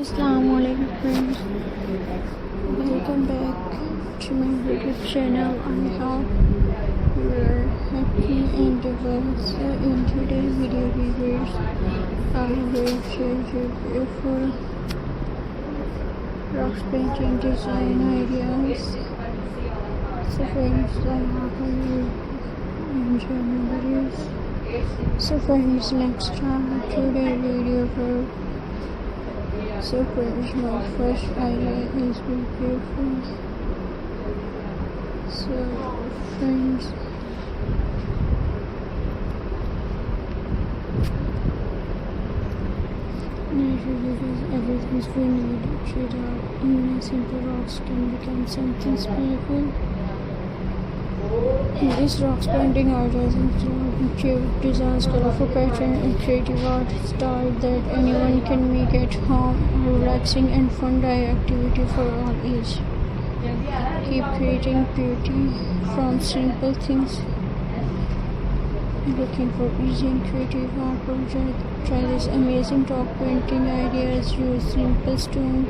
Assalamualaikum friends, welcome back to my YouTube channel. I hope you are happy and well. So in today's video viewers, I will share you beautiful rock painting design ideas. So friends, I hope you enjoy my videos. So friends, let's start today's video for. So friends, my first idea is very beautiful. So friends, naturally everything we need without even simple rocks can become something beautiful. This rocks painting ideas include cute designs, colorful pattern, and creative art style that anyone can make at home. A relaxing and fun day activity for all age. Keep creating beauty from simple things. Looking for easy and creative art project? Try this amazing rock painting ideas. Use simple stone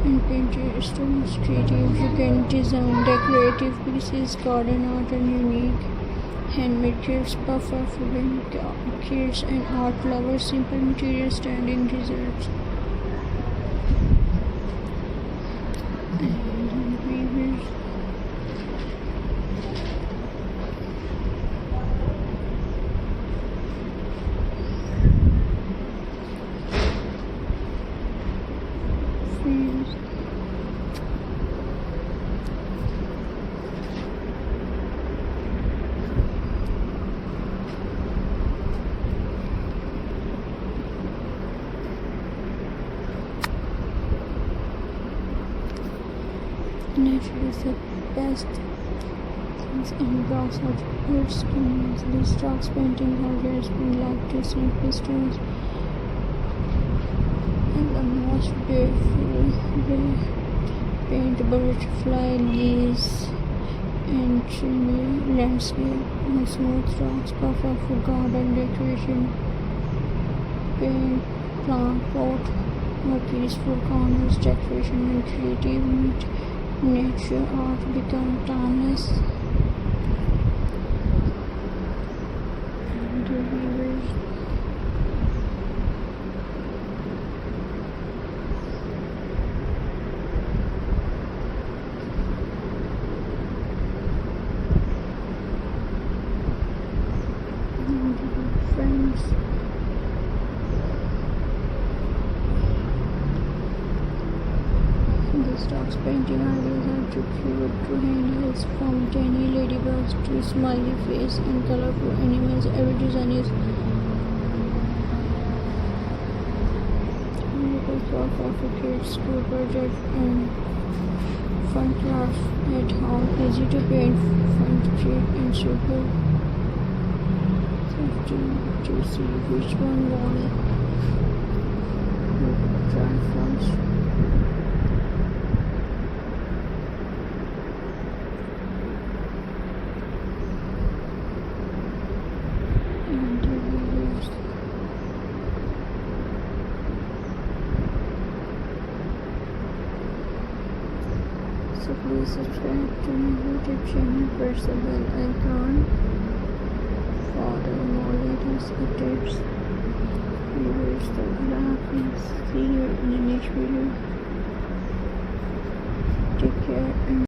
and painted stones. Creative, you can design decorative pieces, garden art, and unique handmade gifts, perfect for kids and art lovers. Simple materials, standing results. Nature is the best things and blocks of earth stones. These rocks painting houses been like two simple stones and the most beautiful way paint butterfly leaves and dreamy landscape on smooth rocks, perfect for garden decoration. Paint plant pot or peaceful corners, decoration and creative meet. Nature art become timeless. And viewers, and friends, this dog's painting ideas are too cute to handle, from tiny ladybugs to smiley face and colorful animals. Every design is perfect for kids, school project and fun craft at home. Easy to paint, fun to create and super. So to see which one want to try first. So please subscribe to my YouTube channel, press the bell icon for the more latest updates. Viewers, the see you in the next video. Take care and